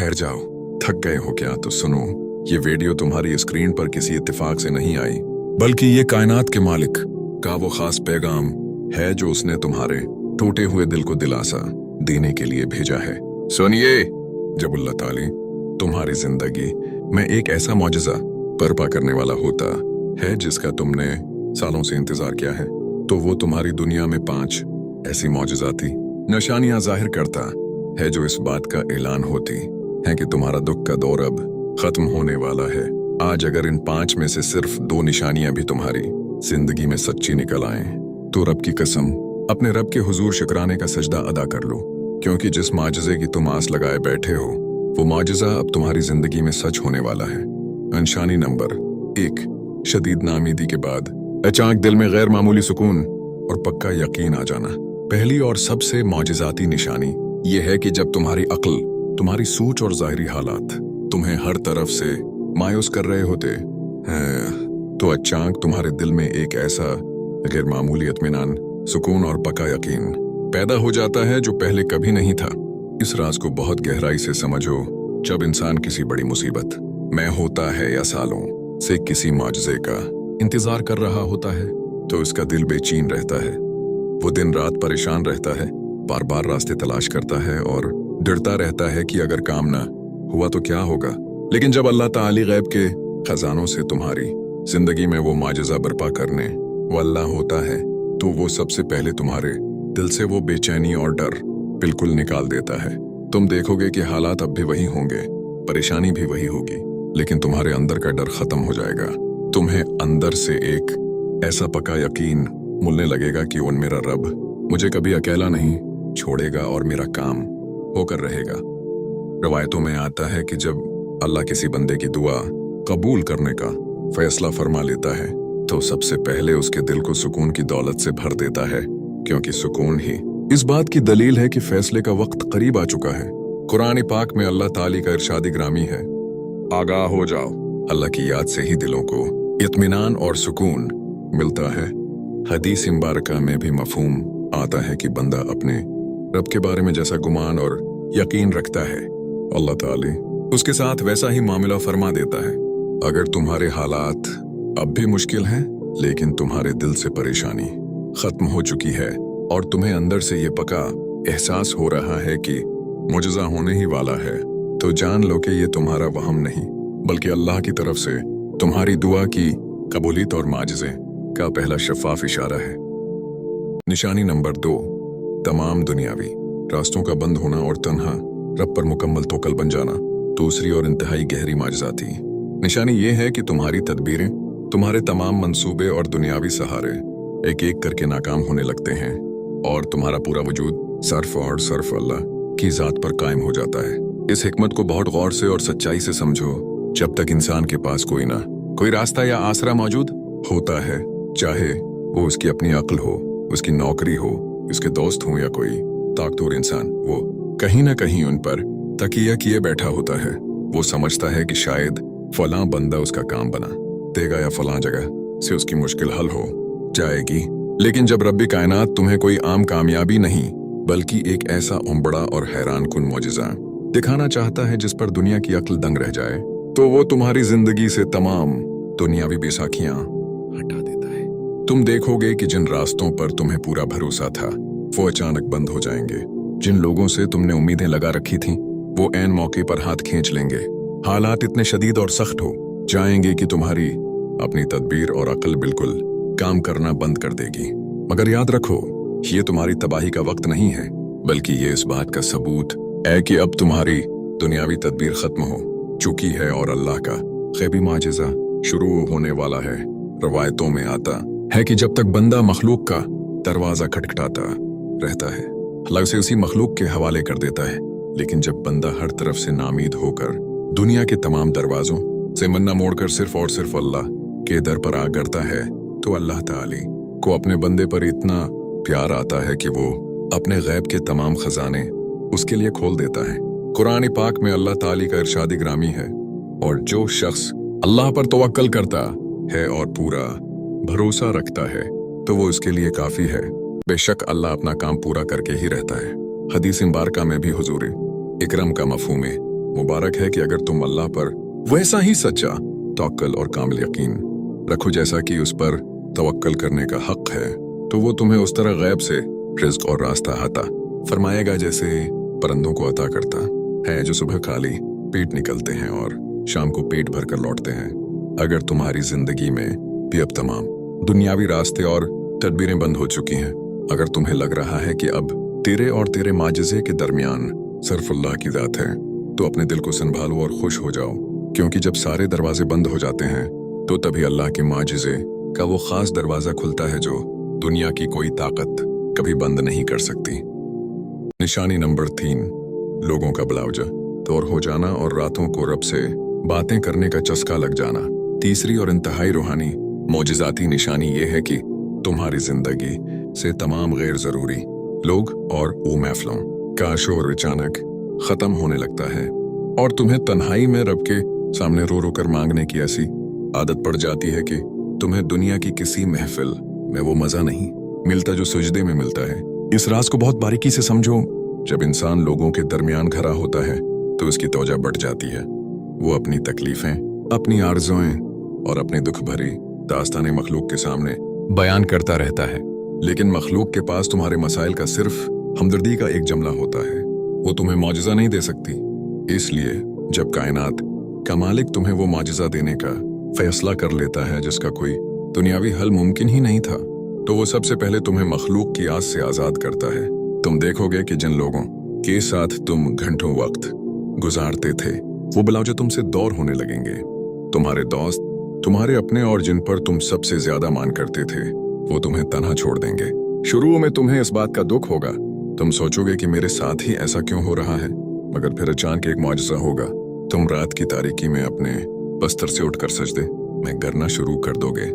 ठहर जाओ, थक गए हो क्या? तो सुनो, ये वीडियो तुम्हारी स्क्रीन पर किसी इत्तेफाक से नहीं आई, बल्कि ये कायनात के मालिक का वो खास पैगाम है जो उसने तुम्हारे टूटे हुए दिल को दिलासा देने के लिए भेजा है। सुनिए, जब अल्लाह ताली तुम्हारी जिंदगी में एक ऐसा मौजज़ा बर्पा करने वाला होता है जिसका तुमने सालों से इंतजार किया है, तो वो तुम्हारी दुनिया में 5 ऐसी मौजज़ाती निशानियां जाहिर करता है जो इस बात का ऐलान होती है कि तुम्हारा दुख का दौर अब खत्म होने वाला है। आज अगर इन 5 में से सिर्फ 2 निशानियां भी तुम्हारी जिंदगी में सच्ची निकल आए तो रब की कसम, अपने रब के हुजूर शुक्राने का सजदा अदा कर लो, क्योंकि जिस माजिज़े की तुम आस लगाए बैठे हो वो माजिज़ा अब तुम्हारी जिंदगी में सच होने वाला है। निशानी नंबर 1, शदीद नाउमीदी के बाद अचानक दिल में गैर मामूली सुकून और पक्का यकीन आ जाना। पहली और सबसे मौजिज़ाती निशानी ये है कि जब तुम्हारी अक्ल, तुम्हारी सोच और ज़ाहिरी हालात तुम्हें हर तरफ से मायूस कर रहे होते हैं, तो अचानक तुम्हारे दिल में एक ऐसा गैर मामूली इत्मीनान, सुकून और पक्का यकीन पैदा हो जाता है जो पहले कभी नहीं था। इस राज को बहुत गहराई से समझो। जब इंसान किसी बड़ी मुसीबत में होता है या सालों से किसी मौजज़े का इंतजार कर रहा होता है, तो उसका दिल बेचैन रहता है। वो दिन रात परेशान रहता है, बार बार रास्ते तलाश करता है और डरता रहता है कि अगर काम ना हुआ तो क्या होगा। लेकिन जब अल्लाह ताली गैब के खजानों से तुम्हारी जिंदगी में वो माजिज़ा बर्पा करने वाला होता है, तो वो सबसे पहले तुम्हारे दिल से वो बेचैनी और डर बिल्कुल निकाल देता है। तुम देखोगे कि हालात अब भी वही होंगे, परेशानी भी वही होगी, लेकिन तुम्हारे अंदर का डर खत्म हो जाएगा। तुम्हें अंदर से एक ऐसा पक्का यकीन मिलने लगेगा कि उन मेरा रब मुझे कभी अकेला नहीं छोड़ेगा और मेरा काम होकर रहेगा। रवायतों में आता है कि जब अल्लाह किसी बंदे की दुआ कबूल करने का फैसला फरमा लेता है, तो सबसे पहले उसके दिल को सुकून की दौलत से भर देता है, क्योंकि सुकून ही इस बात की दलील है कि फैसले का वक्त करीब आ चुका है। कुरान पाक में अल्लाह ताली का इरशाद ग्रामी है, आगाह हो जाओ। अल्लाह की याद से ही दिलों को इत्मीनान और सुकून मिलता है। हदीस मुबारका में भी मफहूम आता है कि बंदा अपने रब के बारे में जैसा गुमान और यकीन रखता है, अल्लाह ताली उसके साथ वैसा ही मामला फरमा देता है। अगर तुम्हारे हालात अब भी मुश्किल हैं, लेकिन तुम्हारे दिल से परेशानी खत्म हो चुकी है और तुम्हें अंदर से ये पक्का एहसास हो रहा है कि मुजज़ा होने ही वाला है, तो जान लो कि ये तुम्हारा वहम नहीं, बल्कि अल्लाह की तरफ से तुम्हारी दुआ की कबूलियत और माजिज़े का पहला शफाफ इशारा है। निशानी नंबर 2, तमाम दुनियावी रास्तों का बंद होना और तन्हा रब पर मुकम्मल तवक्कुल बन जाना। दूसरी और इंतहाई गहरी माजिज़ाती निशानी ये है कि तुम्हारी तदबीरें, तुम्हारे तमाम मंसूबे और दुनियावी सहारे एक एक करके नाकाम होने लगते हैं और तुम्हारा पूरा वजूद सिर्फ अल्लाह की ज़ात पर कायम हो जाता है। इस हिकमत को बहुत गौर से और सच्चाई से समझो। जब तक इंसान के पास कोई रास्ता या आसरा मौजूद होता है, चाहे वो उसकी अपनी अक्ल हो, उसकी नौकरी हो, उसके दोस्त हों या कोई ताकतवर इंसान, वो कहीं ना कहीं उन पर तकिया किए बैठा होता है। वो समझता है कि शायद फलां बंदा उसका काम बना देगा या फलां जगह से उसकी मुश्किल हल हो जाएगी। लेकिन जब रब्बी कायनात तुम्हें कोई आम कामयाबी नहीं, बल्कि एक ऐसा उम्बड़ा और हैरान कुन मौजिज़ा दिखाना चाहता है जिस पर दुनिया की अक्ल दंग रह जाए, तो वो तुम्हारी जिंदगी से तमाम दुनियावी बेसाखियां हटा देता है। तुम देखोगे कि जिन रास्तों पर तुम्हें पूरा भरोसा था वो अचानक बंद हो जाएंगे। जिन लोगों से तुमने उम्मीदें लगा रखी थीं वो ऐन मौके पर हाथ खींच लेंगे। हालात इतने शदीद और सख्त हो जाएंगे कि तुम्हारी अपनी तदबीर और अक्ल बिल्कुल काम करना बंद कर देगी। मगर याद रखो, ये तुम्हारी तबाही का वक्त नहीं है, बल्कि ये इस बात का सबूत है कि अब तुम्हारी दुनियावी तदबीर खत्म हो चुकी है और अल्लाह का गैबी माजिज़ा शुरू होने वाला है। रवायतों में आता है कि जब तक बंदा मखलूक का दरवाजा खटखटाता रहता है, अल्लाह उसे उसी मखलूक के हवाले कर देता है। लेकिन जब बंदा हर तरफ से नामीद होकर दुनिया के तमाम दरवाजों से मन्ना मोड़कर सिर्फ और सिर्फ अल्लाह के दर पर आ करता है, तो अल्लाह ताली को अपने बंदे पर इतना प्यार आता है कि वो अपने गैब के तमाम खजाने उसके लिए खोल देता है। कुरान पाक में अल्लाह ताली का इरशाद ग्रामी है, और जो शख्स अल्लाह पर तवक्कल करता है और पूरा भरोसा रखता है तो वो उसके लिए काफी है। बेशक अल्लाह अपना काम पूरा करके ही रहता है। हदीस मुबारका में भी हुजूर इकरम का मफहूम मुबारक है कि अगर तुम अल्लाह पर वैसा ही सच्चा तवक्कल और कामिल यकीन रखो जैसा कि उस पर तवक्कल करने का हक है, तो वो तुम्हें उस तरह गैब से रिज्क और रास्ता अता फरमाएगा जैसे परिंदों को अता करता है जो सुबह खाली पेट निकलते हैं और शाम को पेट भर कर लौटते हैं। अगर तुम्हारी जिंदगी में भी अब तमाम दुनियावी रास्ते और तदबीरें बंद हो चुकी हैं, अगर तुम्हें लग रहा है कि अब तेरे और तेरे माजिज़े के दरमियान सिर्फ अल्लाह की जात है, तो अपने दिल को संभालो और खुश हो जाओ, क्योंकि जब सारे दरवाजे बंद हो जाते हैं तो तभी अल्लाह के माजिज़े का वो खास दरवाजा खुलता है जो दुनिया की कोई ताकत कभी बंद नहीं कर सकती। निशानी नंबर 3, लोगों का ब्लाउजा तौर हो जाना और रातों को रब से बातें करने का चस्का लग जाना। तीसरी और इंतहाई रूहानी मौजिज़ाती निशानी ये है कि तुम्हारी जिंदगी से तमाम गैर जरूरी लोग और वो महफिलों का शोर अचानक खत्म होने लगता है और तुम्हें तन्हाई में रब के सामने रो रो कर मांगने की ऐसी आदत पड़ जाती है कि तुम्हें दुनिया की किसी महफिल में वो मजा नहीं मिलता जो सजदे में मिलता है। इस राज को बहुत बारीकी से समझो। जब इंसान लोगों के दरमियान खड़ा होता है तो उसकी तौजा बढ़ जाती है। वो अपनी तकलीफें, अपनी आरज़ुएं और अपनी दुख भरी दास्तानें मखलूक के सामने बयान करता रहता है, लेकिन मखलूक के पास तुम्हारे मसाइल का सिर्फ हमदर्दी का एक जुमला होता है। वो तुम्हें मौजिज़ा नहीं दे सकती। इसलिए जब कायनात का मालिक तुम्हें वो मौजिज़ा देने का फैसला कर लेता है जिसका कोई दुनियावी हल मुमकिन ही नहीं था, तो वो सबसे पहले तुम्हें मखलूक की आस से आज़ाद करता है। तुम देखोगे कि जिन लोगों के साथ तुम घंटों वक्त गुजारते थे वो ब्लाउजा तुमसे दूर होने लगेंगे। तुम्हारे दोस्त, तुम्हारे अपने और जिन पर तुम सबसे ज्यादा मान करते थे वो तुम्हें तन्हा छोड़ देंगे। शुरू में तुम्हें इस बात का दुख होगा, तुम सोचोगे कि मेरे साथ ही ऐसा क्यों हो रहा है, मगर फिर अचानक एक मौजज़ा होगा। तुम रात की तारीकी में अपने बस्तर से उठकर सजदे में करना शुरू कर दोगे।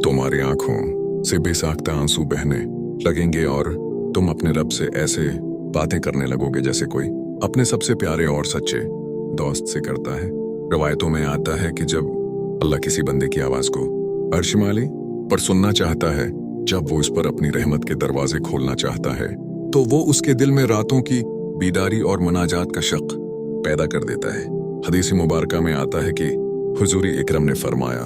तुम्हारी आंखों से बेसाख्ता आंसू बहने लगेंगे और तुम अपने रब से ऐसे बातें करने लगोगे जैसे कोई अपने सबसे प्यारे और सच्चे दोस्त से करता है। रवायतों में आता है कि जब अल्लाह किसी बंदे की आवाज को अर्श माली पर सुनना चाहता है, जब वो उस पर अपनी रहमत के दरवाजे खोलना चाहता है, तो वो उसके दिल में रातों की बीदारी और मनाजात का शक पैदा कर देता है। हदीस मुबारका में आता है कि हुजूरी इकरम ने फरमाया,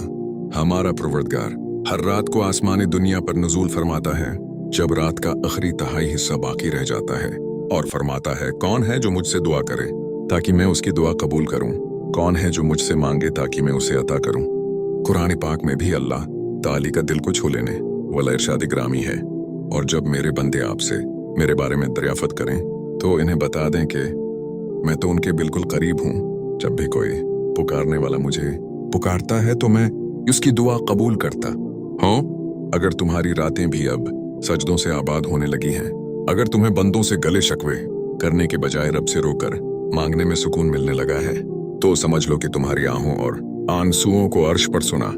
हमारा परवरदिगार हर रात को आसमानी दुनिया पर नुज़ूल फरमाता है जब रात का आखिरी तिहाई हिस्सा बाकी रह जाता है, और फरमाता है, कौन है जो मुझसे दुआ करे ताकि मैं उसकी दुआ कबूल करूं, कौन है जो मुझसे मांगे ताकि मैं उसे अता करूं। कुरान पाक में भी अल्लाह ताली का दिल को छू लेने वाला इरशाद ग्रामी है। और जब मेरे बंदे आपसे मेरे बारे में दरियाफत करें तो इन्हें बता दें कि मैं तो उनके बिल्कुल करीब हूं। जब भी कोई पुकारने वाला मुझे पुकारता है तो मैं उसकी दुआ कबूल करता हूं। अगर तुम्हारी रातें भी अब सजदों से आबाद होने लगी हैं, अगर तुम्हें बंदों से गले शकवे करने के बजाय रब से रोकर मांगने में सुकून मिलने लगा है, तो समझ लो कि तुम्हारी आहों और आंसुओं को अर्श पर सुना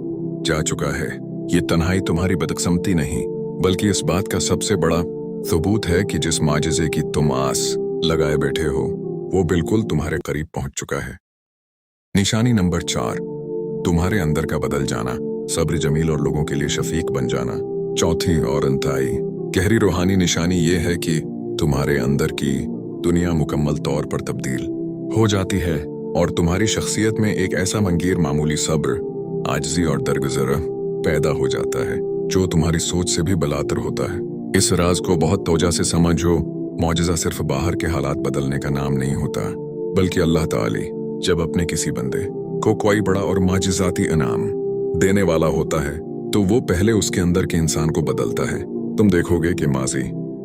जा चुका है। ये तन्हाई तुम्हारी बदकिस्मती नहीं, बल्कि इस बात का सबसे बड़ा सबूत है कि जिस माजिज़े की तुम आस लगाए बैठे हो वो बिल्कुल तुम्हारे करीब पहुंच चुका है। निशानी नंबर 4, तुम्हारे अंदर का बदल जाना, सब्र जमील और लोगों के लिए शफीक बन जाना। चौथी और अंतहाई गहरी रूहानी निशानी ये है कि तुम्हारे अंदर की दुनिया मुकम्मल तौर पर तब्दील हो जाती है और तुम्हारी शख्सियत में एक ऐसा मंगीर मामूली सब्र, आजिज़ी और दरगुजर पैदा हो जाता है जो तुम्हारी सोच से भी बलातर होता है। इस राज को बहुत तोजा से समझो। मौजज़ा सिर्फ बाहर के हालात बदलने का नाम नहीं होता, बल्कि अल्लाह ताली जब अपने किसी बंदे को कोई बड़ा और माजिज़ाती इनाम देने वाला होता है तो वो पहले उसके अंदर के इंसान को बदलता है। तुम देखोगे कि माजी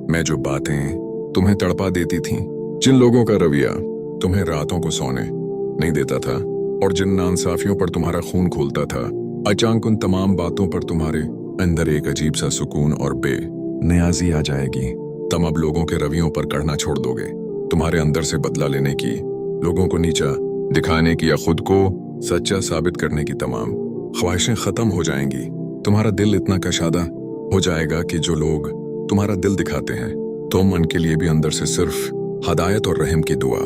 में जो बातें तुम्हें तड़पा देती थीं, जिन लोगों का रवैया तुम्हें रातों को सोने नहीं देता था और जिन नाइंसाफियों पर तुम्हारा खून खोलता था, अचानक उन तमाम बातों पर तुम्हारे अंदर एक अजीब सा सुकून और बेनियाज़ी आ जाएगी। तुम अब लोगों के रवैयों पर करना छोड़ दोगे। तुम्हारे अंदर से बदला लेने की, लोगों को नीचा दिखाने की या खुद को सच्चा साबित करने की तमाम ख्वाहिशें खत्म हो जाएंगी। तुम्हारा दिल इतना कशादा हो जाएगा कि जो लोग तुम्हारा दिल दिखाते हैं, तुम उनके लिए भी अंदर से सिर्फ हदायत और रहम की दुआ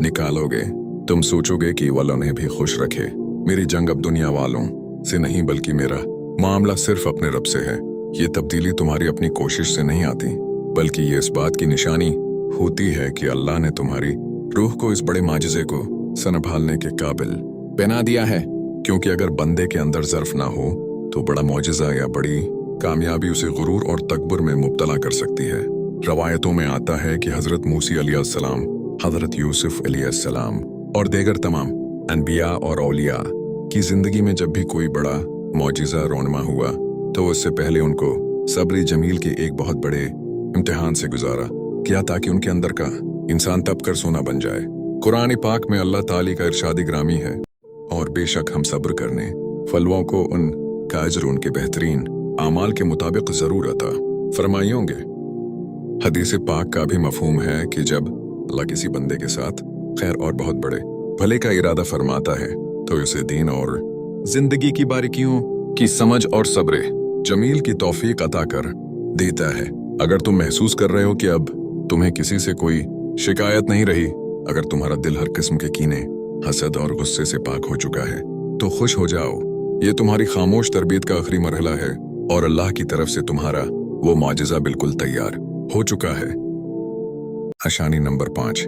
निकालोगे। तुम सोचोगे कि वाला उन्हें भी खुश रखे। मेरी जंग अब दुनिया वालों से नहीं, बल्कि मेरा मामला सिर्फ अपने रब से है। ये तब्दीली तुम्हारी अपनी कोशिश से नहीं आती, बल्कि ये इस बात की निशानी होती है कि अल्लाह ने तुम्हारी रूह को इस बड़े माजिज़े को संभालने के काबिल बना दिया है। क्योंकि अगर बंदे के अंदर ज़र्फ ना हो तो बड़ा मौजज़ा या बड़ी कामयाबी उसे गुरूर और तकबर में मुब्तला कर सकती है। रवायतों में आता है कि हज़रत मूसी अलैहिस्सलाम, हज़रत यूसुफ अलैहिस्सलाम और दीगर तमाम अनबिया और औलिया की ज़िंदगी में जब भी कोई बड़ा मौजज़ा रोनमा हुआ तो उससे पहले उनको सब्र जमील के एक बहुत बड़े इम्तिहान से गुजारा किया ताकि उनके अंदर का इंसान तप कर सोना बन जाए। कुरान पाक में अल्लाह ताली का इरशादी ग्रामी है, और बेशक हम सब्र करने फलवों को उन का अज्र उनके बेहतरीन आमाल के मुताबिक ज़रूर अता फरमाए होंगे। हदीस पाक का भी मफहूम है कि जब अल्लाह किसी बंदे के साथ खैर और बहुत बड़े भले का इरादा फरमाता है तो उसे दीन और जिंदगी की बारीकियों की समझ और सब्र जमील की तौफीक अता कर देता है। अगर तुम महसूस कर रहे हो कि अब तुम्हें किसी से कोई शिकायत नहीं रही, अगर तुम्हारा दिल हर किस्म के कीने, हसद और गुस्से से पाक हो चुका है तो खुश हो जाओ। ये तुम्हारी खामोश तरबियत का आखिरी मरहला है और अल्लाह की तरफ से तुम्हारा वो माजिज़ा बिल्कुल तैयार हो चुका है। निशानी नंबर 5,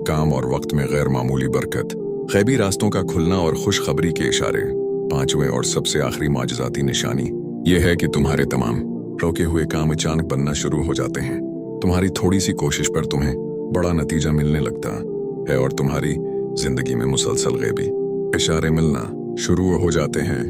काम और वक्त में गैर मामूली बरकत, गैबी रास्तों का खुलना और खुशखबरी के इशारे। 5वें और सबसे आखिरी माजिज़ाती निशानी ये है कि तुम्हारे तमाम रोके हुए काम अचानक बनना शुरू हो जाते हैं। तुम्हारी थोड़ी सी कोशिश पर तुम्हें बड़ा नतीजा मिलने लगता है और तुम्हारी जिंदगी में मुसलसल गैबी इशारे मिलना शुरू हो जाते हैं।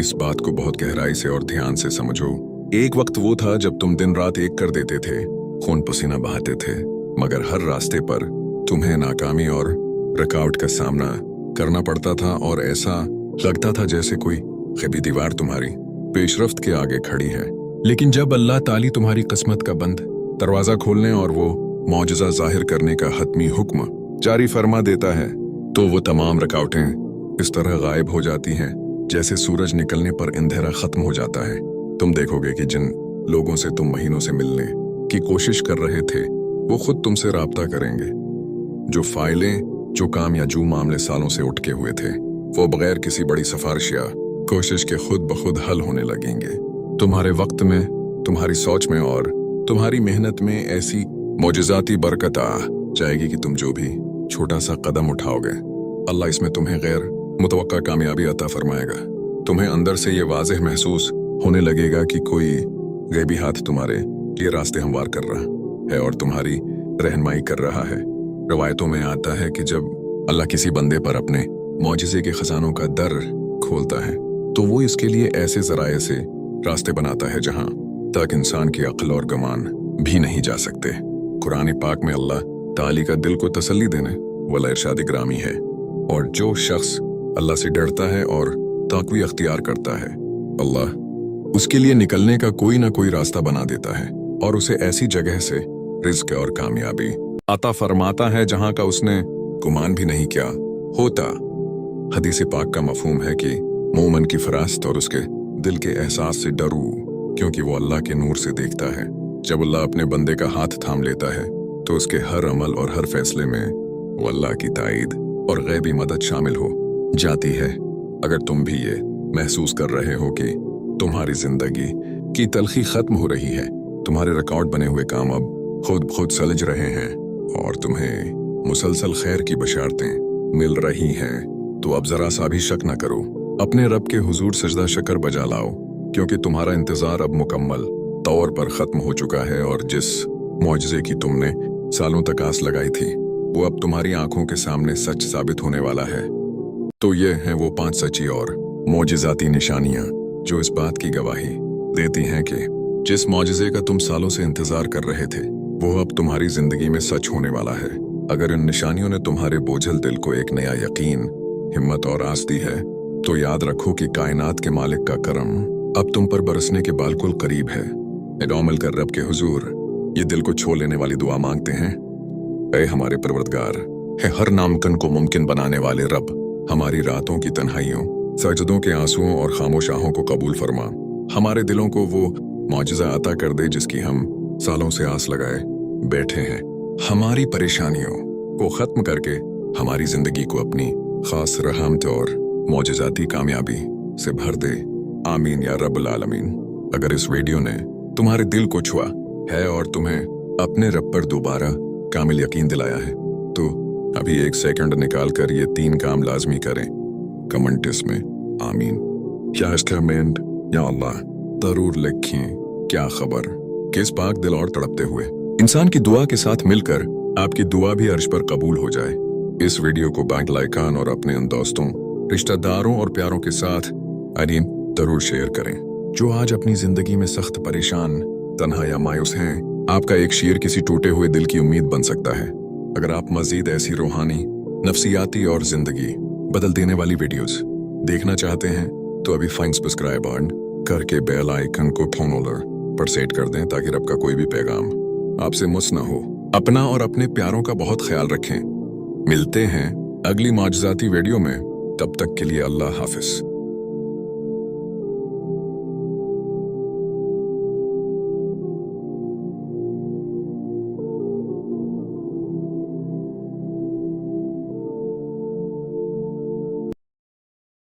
इस बात को बहुत गहराई से और ध्यान से समझो। एक वक्त वो था जब तुम दिन रात एक कर देते थे, खून पसीना बहाते थे, मगर हर रास्ते पर तुम्हें नाकामी और रुकावट का सामना करना पड़ता था और ऐसा लगता था जैसे कोई गैबी दीवार तुम्हारी पेशरफ्त के आगे खड़ी है। लेकिन जब अल्लाह ताली तुम्हारी किस्मत का बंद दरवाजा खोलने और वो मौजज़ा जाहिर करने का हतमी हुक्म जारी फरमा देता है तो वो तमाम रुकावटें इस तरह गायब हो जाती हैं जैसे सूरज निकलने पर अंधेरा खत्म हो जाता है। तुम देखोगे कि जिन लोगों से तुम महीनों से मिलने की कोशिश कर रहे थे वो खुद तुमसे राब्ता करेंगे। जो फाइलें, जो काम या जो मामले सालों से उठके हुए थे वो बगैर किसी बड़ी सिफारिश या कोशिश के खुद ब खुद हल होने लगेंगे। तुम्हारे वक्त में, तुम्हारी सोच में और तुम्हारी मेहनत में ऐसी मौजज़ाती बरकत आ जाएगी कि तुम जो भी छोटा सा कदम उठाओगे अल्लाह इसमें तुम्हें गैर मुतवक्का कामयाबी अता फरमाएगा। तुम्हें अंदर से ये वाज़ेह महसूस होने लगेगा कि कोई गैबी हाथ तुम्हारे लिए रास्ते हमवार कर रहा है और तुम्हारी रहनुमाई कर रहा है। रवायतों में आता है कि जब अल्लाह किसी बंदे पर अपने मौजज़े के खजानों का दर खोलता है तो वो इसके लिए ऐसे ज़राए से रास्ते बनाता है जहां तक इंसान की अक्ल और गमान भी नहीं जा सकते। कुरान पाक में अल्लाह ताली का दिल को तसल्ली देने वाला इरशाद ग्रामी है, और जो शख्स अल्लाह से डरता है और ताक़वी अख्तियार करता है अल्लाह उसके लिए निकलने का कोई ना कोई रास्ता बना देता है और उसे ऐसी जगह से रिज़्क़ और कामयाबी अता फरमाता है जहां का उसने गुमान भी नहीं किया होता। हदीस पाक का मफहूम है कि मोमन की फरास्त और उसके दिल के एहसास से डरू, क्योंकि वो अल्लाह के नूर से देखता है। जब अल्लाह अपने बंदे का हाथ थाम लेता है तो उसके हर अमल और हर फैसले में वो अल्लाह की ताईद और गैबी मदद शामिल हो जाती है। अगर तुम भी ये महसूस कर रहे हो कि तुम्हारी जिंदगी की तलखी खत्म हो रही है, तुम्हारे रिकॉर्ड बने हुए काम अब खुद सलझ रहे हैं और तुम्हें मुसलसल खैर की बशारतें मिल रही हैं, तो अब जरा सा भी शक न करो, अपने रब के हुजूर सजदा शकर बजा लाओ, क्योंकि तुम्हारा इंतजार अब मुकम्मल तौर पर खत्म हो चुका है और जिस मौजज़े की तुमने सालों तक आस लगाई थी वो अब तुम्हारी आंखों के सामने सच साबित होने वाला है। तो ये हैं वो 5 सच्ची और मौजज़ाती निशानियां जो इस बात की गवाही देती हैं कि जिस मौजज़े का तुम सालों से इंतजार कर रहे थे वो अब तुम्हारी जिंदगी में सच होने वाला है। अगर इन निशानियों ने तुम्हारे बोझल दिल को एक नया यकीन, हिम्मत और आस दी है तो याद रखो कि कायनात के मालिक का करम अब तुम पर बरसने के बिल्कुल करीब है। इदौमल कर रब के हुजूर ये दिल को छू लेने वाली दुआ मांगते हैं। ऐ हमारे परवरदिगार, है हर नामुमकिन को मुमकिन बनाने वाले रब, हमारी रातों की तन्हाइयों, सजदों के आंसुओं और खामोश आहों को कबूल फरमा। हमारे दिलों को वो मौजज़ा अता कर दे जिसकी हम सालों से आस लगाए बैठे हैं। हमारी परेशानियों को खत्म करके हमारी जिंदगी को अपनी खास रहमत और मौजज़ाती कामयाबी से भर दे। आमीन या रब्बुल आलमीन। अगर इस वीडियो ने तुम्हारे दिल को छुआ है और तुम्हें अपने रब पर दोबारा कामिल यकीन दिलाया है तो अभी 1 सेकंड निकाल कर ये 3 काम लाजमी करें। कमेंट इसमें आमीन या कमेंट या अल्लाह जरूर लिखें क्या खबर, किस पाक दिल और तड़पते हुए इंसान की दुआ के साथ मिलकर आपकी दुआ भी अर्श पर कबूल हो जाए। इस वीडियो को बैंक लाइकान और अपने उन दोस्तों, रिश्तेदारों और प्यारों के साथ अरीम जरूर शेयर करें जो आज अपनी जिंदगी में सख्त परेशान, तन्हा या मायूस हैं। आपका एक शेयर किसी टूटे हुए दिल की उम्मीद बन सकता है। अगर आप मजीद ऐसी रूहानी, नफ्सियाती और जिंदगी बदल देने वाली वीडियोस देखना चाहते हैं तो अभी फाइन सब्सक्राइब ऑन करके बेल आइकन को फोन होल्डर पर सेट कर दें ताकि रब का कोई भी पैगाम आपसे मिस ना हो। अपना और अपने प्यारों का बहुत ख्याल रखें। मिलते हैं अगली माजजाती वीडियो में, तब तक के लिए अल्लाह हाफिज।